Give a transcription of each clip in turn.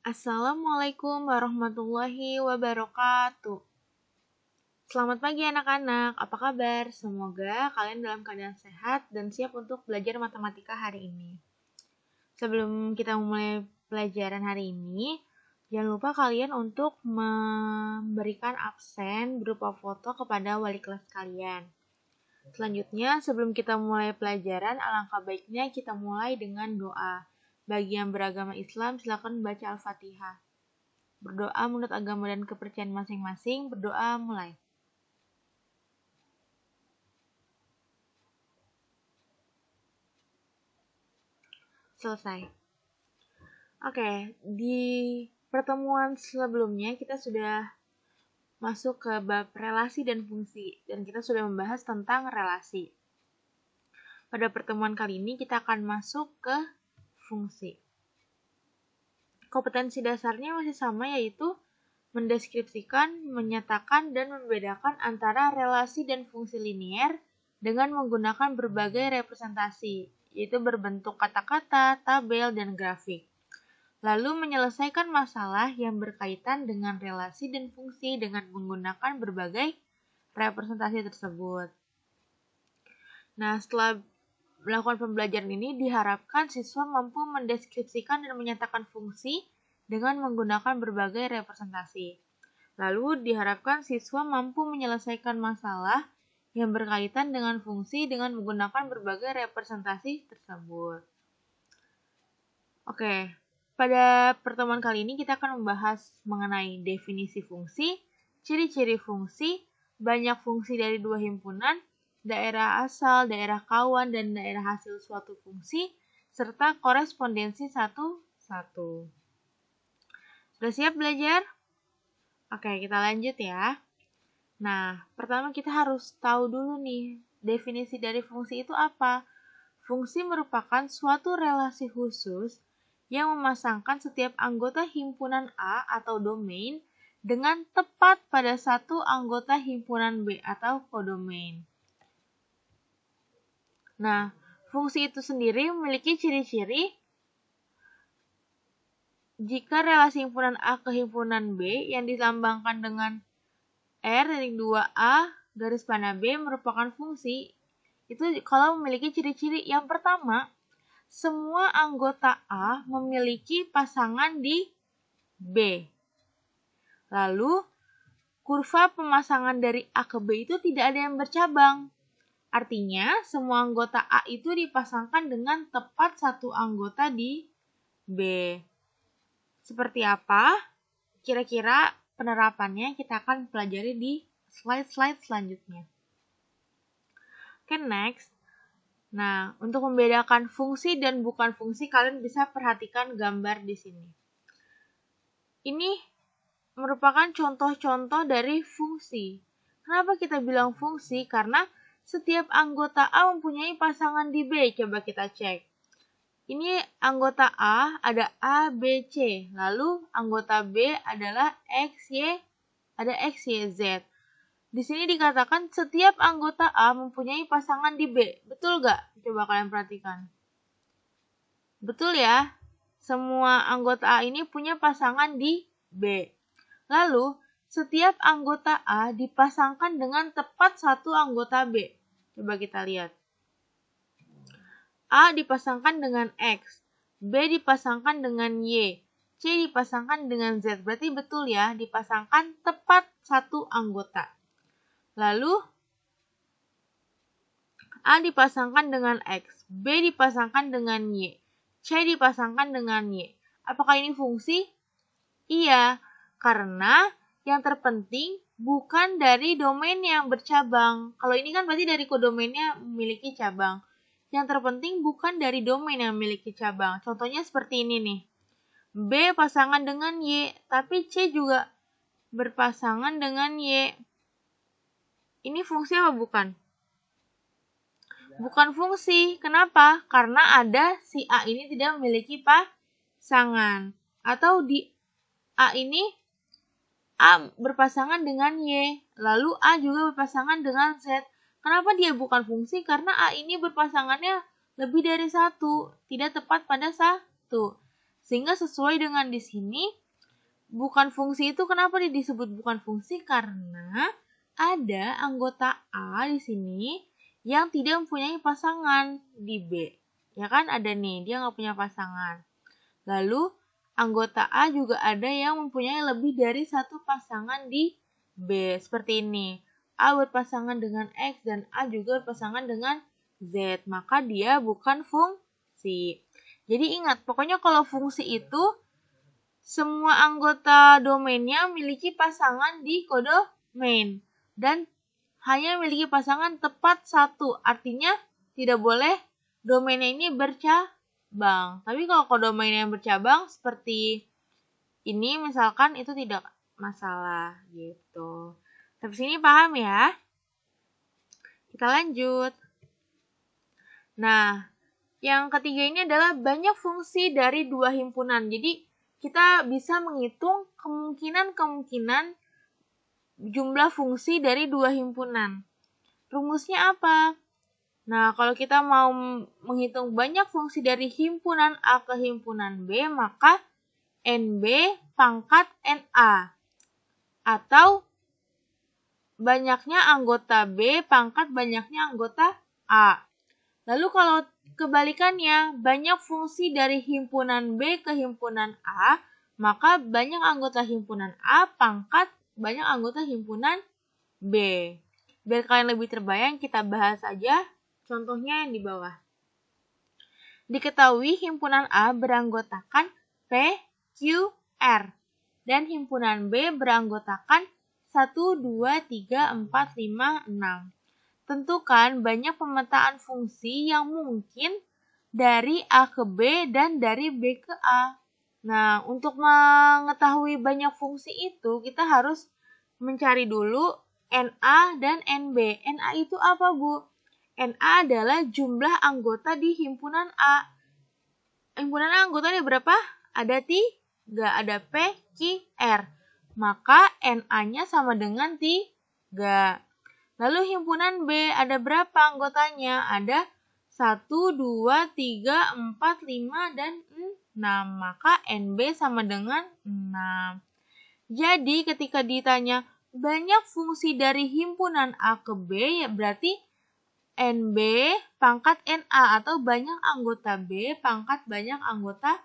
Assalamualaikum warahmatullahi wabarakatuh. Selamat pagi anak-anak, apa kabar? Semoga kalian dalam keadaan sehat dan siap untuk belajar matematika hari ini. Sebelum kita mulai pelajaran hari ini, jangan lupa kalian untuk memberikan absen berupa foto kepada wali kelas kalian. Selanjutnya, sebelum kita mulai pelajaran, alangkah baiknya kita mulai dengan doa. Bagi yang beragama Islam, silakan baca Al-Fatihah. Berdoa menurut agama dan kepercayaan masing-masing. Berdoa mulai. Selesai. Oke, di pertemuan sebelumnya kita sudah masuk ke bab relasi dan fungsi, dan kita sudah membahas tentang relasi. Pada pertemuan kali ini kita akan masuk ke fungsi. Kompetensi dasarnya masih sama, yaitu mendeskripsikan, menyatakan, dan membedakan antara relasi dan fungsi linier dengan menggunakan berbagai representasi, yaitu berbentuk kata-kata, tabel, dan grafik. Lalu menyelesaikan masalah yang berkaitan dengan relasi dan fungsi dengan menggunakan berbagai representasi tersebut. Nah, setelah melakukan pembelajaran ini, diharapkan siswa mampu mendeskripsikan dan menyatakan fungsi dengan menggunakan berbagai representasi. Lalu diharapkan siswa mampu menyelesaikan masalah yang berkaitan dengan fungsi dengan menggunakan berbagai representasi tersebut. Oke, pada pertemuan kali ini kita akan membahas mengenai definisi fungsi, ciri-ciri fungsi, banyak fungsi dari dua himpunan, daerah asal, daerah kawan, dan daerah hasil suatu fungsi, serta korespondensi satu-satu. Sudah siap belajar? Oke, kita lanjut ya. Nah, pertama kita harus tahu dulu nih, definisi dari fungsi itu apa? Fungsi merupakan suatu relasi khusus yang memasangkan setiap anggota himpunan A atau domain dengan tepat pada satu anggota himpunan B atau kodomain. Nah, fungsi itu sendiri memiliki ciri-ciri jika relasi himpunan A ke himpunan B yang dilambangkan dengan R(2A) garis panah B merupakan fungsi itu kalau memiliki ciri-ciri. Yang pertama, semua anggota A memiliki pasangan di B. Lalu, kurva pemasangan dari A ke B itu tidak ada yang bercabang. Artinya, semua anggota A itu dipasangkan dengan tepat satu anggota di B. Seperti apa? Kira-kira penerapannya kita akan pelajari di slide-slide selanjutnya. Oke, next. Nah, untuk membedakan fungsi dan bukan fungsi, kalian bisa perhatikan gambar di sini. Ini merupakan contoh-contoh dari fungsi. Kenapa kita bilang fungsi? Karena setiap anggota A mempunyai pasangan di B. Coba kita cek. Ini anggota A, ada A, B, C. Lalu anggota B adalah X, Y, ada X, Y, Z. Di sini dikatakan setiap anggota A mempunyai pasangan di B. Betul nggak? Coba kalian perhatikan. Betul ya? Semua anggota A ini punya pasangan di B. Lalu, setiap anggota A dipasangkan dengan tepat satu anggota B. Coba kita lihat. A dipasangkan dengan X, B dipasangkan dengan Y, C dipasangkan dengan Z. Berarti betul ya, dipasangkan tepat satu anggota. Lalu, A dipasangkan dengan X, B dipasangkan dengan Y, C dipasangkan dengan Y. Apakah ini fungsi? Iya, karena yang terpenting bukan dari domain yang bercabang. Kalau ini kan berarti dari kodomainnya memiliki cabang. Yang terpenting bukan dari domain yang memiliki cabang. Contohnya seperti ini nih. B pasangan dengan Y, tapi C juga berpasangan dengan Y. Ini fungsi apa bukan? Bukan fungsi. Kenapa? Karena ada si A ini tidak memiliki pasangan. Atau di A ini A berpasangan dengan Y, lalu A juga berpasangan dengan Z. Kenapa dia bukan fungsi? Karena A ini berpasangannya lebih dari satu, tidak tepat pada satu. Sehingga sesuai dengan di sini, bukan fungsi itu kenapa disebut bukan fungsi? Karena ada anggota A di sini yang tidak mempunyai pasangan di B. Ya kan ada nih, dia nggak punya pasangan. Lalu anggota A juga ada yang mempunyai lebih dari satu pasangan di B. Seperti ini. A berpasangan dengan X dan A juga berpasangan dengan Z. Maka dia bukan fungsi. Jadi ingat, pokoknya kalau fungsi itu semua anggota domainnya memiliki pasangan di kodomain. Dan hanya memiliki pasangan tepat satu. Artinya tidak boleh domainnya ini bercabang. Tapi kalau kodomain yang bercabang seperti ini misalkan itu tidak masalah gitu. Sampai sini paham ya? Kita lanjut. Nah, yang ketiga ini adalah banyak fungsi dari dua himpunan. Jadi kita bisa menghitung kemungkinan jumlah fungsi dari dua himpunan. Rumusnya apa? Nah, kalau kita mau menghitung banyak fungsi dari himpunan A ke himpunan B, maka NB pangkat NA. Atau banyaknya anggota B pangkat banyaknya anggota A. Lalu kalau kebalikannya, banyak fungsi dari himpunan B ke himpunan A, maka banyak anggota himpunan A pangkat banyak anggota himpunan B. Biar kalian lebih terbayang, kita bahas saja contohnya yang di bawah. Diketahui himpunan A beranggotakan P, Q, R, dan himpunan B beranggotakan 1, 2, 3, 4, 5, 6. Tentukan banyak pemetaan fungsi yang mungkin dari A ke B dan dari B ke A. Nah, untuk mengetahui banyak fungsi itu, kita harus mencari dulu NA dan NB. NA itu apa, Bu? NA adalah jumlah anggota di himpunan A. Himpunan A anggotanya berapa? Ada 3, ada P, Q, R. Maka NA-nya sama dengan 3. Lalu himpunan B ada berapa anggotanya? Ada 1, 2, 3, 4, 5, dan 6. Maka NB sama dengan 6. Jadi ketika ditanya banyak fungsi dari himpunan A ke B, ya berarti NB pangkat NA atau banyak anggota B pangkat banyak anggota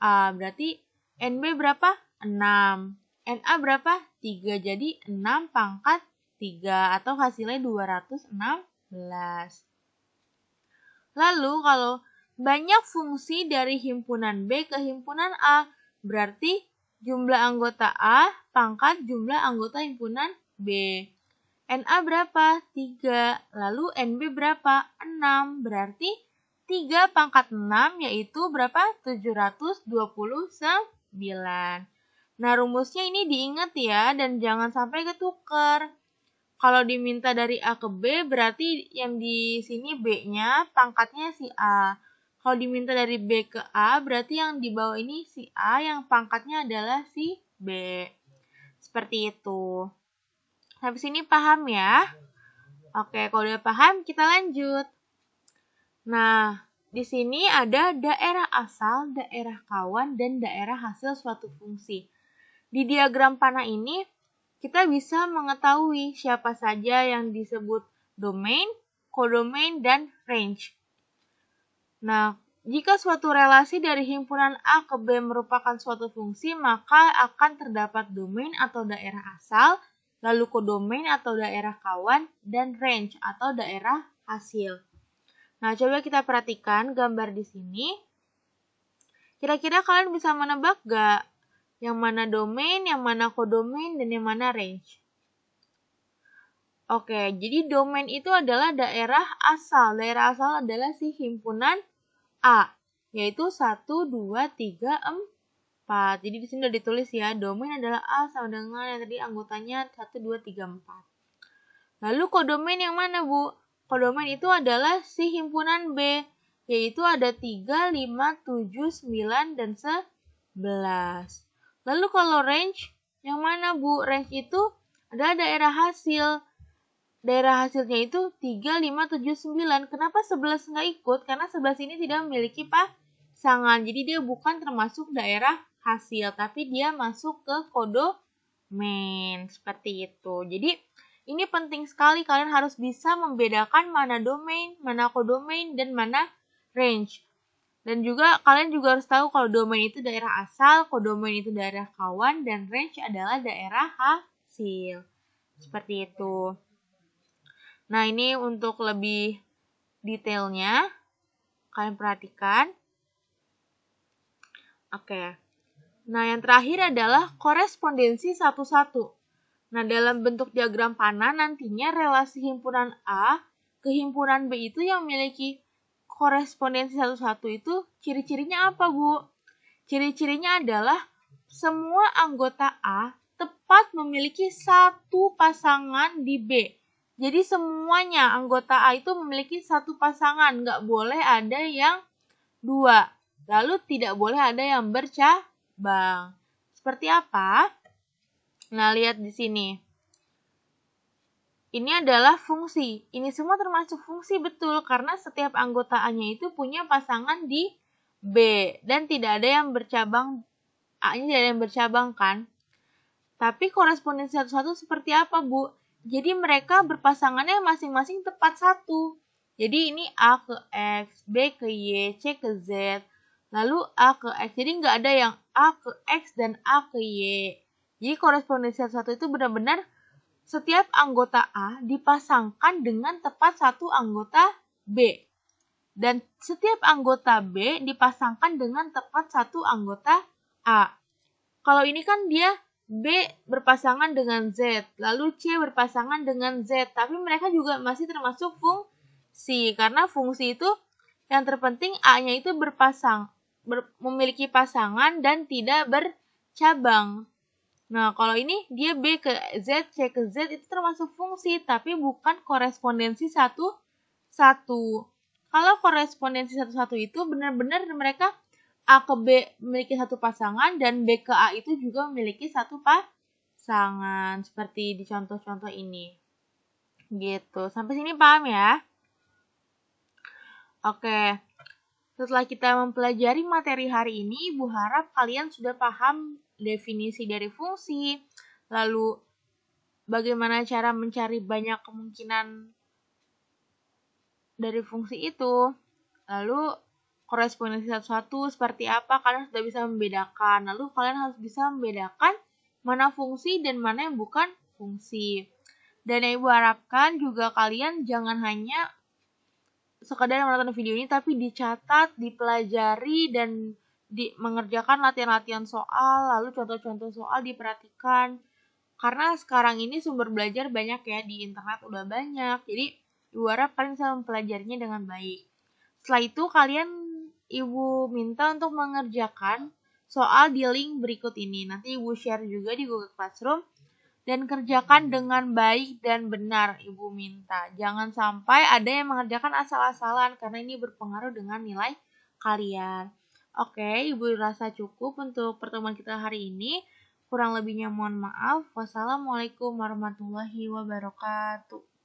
A. Berarti NB berapa? 6. NA berapa? 3. Jadi 6 pangkat 3 atau hasilnya 216. Lalu kalau banyak fungsi dari himpunan B ke himpunan A, berarti jumlah anggota A pangkat jumlah anggota himpunan B. NA berapa? 3. Lalu NB berapa? 6. Berarti 3 pangkat 6 yaitu berapa? 729. Nah, rumusnya ini diingat ya dan jangan sampai ketukar. Kalau diminta dari A ke B, berarti yang di sini B-nya pangkatnya si A. Kalau diminta dari B ke A, berarti yang di bawah ini si A yang pangkatnya adalah si B. Seperti itu. Sampai sini paham ya? Oke, kalau udah paham, kita lanjut. Nah, di sini ada daerah asal, daerah kawan, dan daerah hasil suatu fungsi. Di diagram panah ini, kita bisa mengetahui siapa saja yang disebut domain, kodomain, dan range. Nah, jika suatu relasi dari himpunan A ke B merupakan suatu fungsi, maka akan terdapat domain atau daerah asal, lalu kodomain atau daerah kawan, dan range atau daerah hasil. Nah, coba kita perhatikan gambar di sini. Kira-kira kalian bisa menebak gak? Yang mana domain, yang mana kodomain, dan yang mana range? Oke, jadi domain itu adalah daerah asal. Daerah asal adalah si himpunan A, yaitu 1, 2, 3, 4. Jadi di sini udah ditulis ya, domain adalah A sama dengan yang tadi anggotanya 1, 2, 3, 4. Lalu kodomain yang mana, Bu? Kodomain itu adalah si himpunan B, yaitu ada 3, 5, 7, 9, dan 11. Lalu kalau range, yang mana, Bu? Range itu adalah daerah hasil. Daerah hasilnya itu 3, 5, 7, 9. Kenapa 11 nggak ikut? Karena 11 ini tidak memiliki pasangan. Jadi dia bukan termasuk daerah hasil, tapi dia masuk ke kodomain. Seperti itu. Jadi ini penting sekali, kalian harus bisa membedakan mana domain, mana kodomain, dan mana range. Dan juga kalian juga harus tahu kalau domain itu daerah asal, kodomain itu daerah kawan, dan range adalah daerah hasil. Seperti itu. Nah, ini untuk lebih detailnya, kalian perhatikan. Oke. Nah, yang terakhir adalah korespondensi satu-satu. Nah, dalam bentuk diagram panah nantinya relasi himpunan A ke himpunan B itu yang memiliki korespondensi satu-satu itu ciri-cirinya apa, Bu? Ciri-cirinya adalah semua anggota A tepat memiliki satu pasangan di B. Jadi semuanya anggota A itu memiliki satu pasangan, nggak boleh ada yang dua. Lalu tidak boleh ada yang bercabang. Seperti apa? Nah, lihat di sini. Ini adalah fungsi. Ini semua termasuk fungsi, betul, karena setiap anggota A-nya itu punya pasangan di B. Dan tidak ada yang bercabang, A-nya tidak ada yang bercabang, kan? Tapi korespondensi satu-satu seperti apa, Bu? Jadi mereka berpasangannya masing-masing tepat satu. Jadi ini A ke X, B ke Y, C ke Z, lalu A ke X. Jadi nggak ada yang A ke X dan A ke Y. Jadi korespondensi satu-satu itu benar-benar setiap anggota A dipasangkan dengan tepat satu anggota B. Dan setiap anggota B dipasangkan dengan tepat satu anggota A. Kalau ini kan dia B berpasangan dengan Z, lalu C berpasangan dengan Z, tapi mereka juga masih termasuk fungsi, karena fungsi itu yang terpenting A-nya itu memiliki pasangan dan tidak bercabang. Nah, kalau ini dia B ke Z, C ke Z itu termasuk fungsi, tapi bukan korespondensi satu-satu. Kalau korespondensi satu-satu itu benar-benar mereka A ke B memiliki satu pasangan dan B ke A itu juga memiliki satu pasangan. Seperti di contoh-contoh ini. Gitu. Sampai sini paham ya? Oke. Setelah kita mempelajari materi hari ini, Ibu harap kalian sudah paham definisi dari fungsi, lalu bagaimana cara mencari banyak kemungkinan dari fungsi itu, lalu korespondensi satu-satu seperti apa, kalian sudah bisa membedakan. Lalu kalian harus bisa membedakan mana fungsi dan mana yang bukan fungsi. Dan yang Ibu harapkan juga kalian jangan hanya sekadar menonton video ini, tapi dicatat, dipelajari, dan mengerjakan latihan-latihan soal, lalu contoh-contoh soal diperhatikan. Karena sekarang ini sumber belajar banyak ya, di internet udah banyak. Jadi, Ibu harap kalian bisa mempelajarinya dengan baik. Setelah itu, kalian Ibu minta untuk mengerjakan soal di link berikut ini. Nanti Ibu share juga di Google Classroom. Dan kerjakan dengan baik dan benar, Ibu minta. Jangan sampai ada yang mengerjakan asal-asalan, karena ini berpengaruh dengan nilai kalian. Oke, Ibu rasa cukup untuk pertemuan kita hari ini. Kurang lebihnya mohon maaf. Wassalamualaikum warahmatullahi wabarakatuh.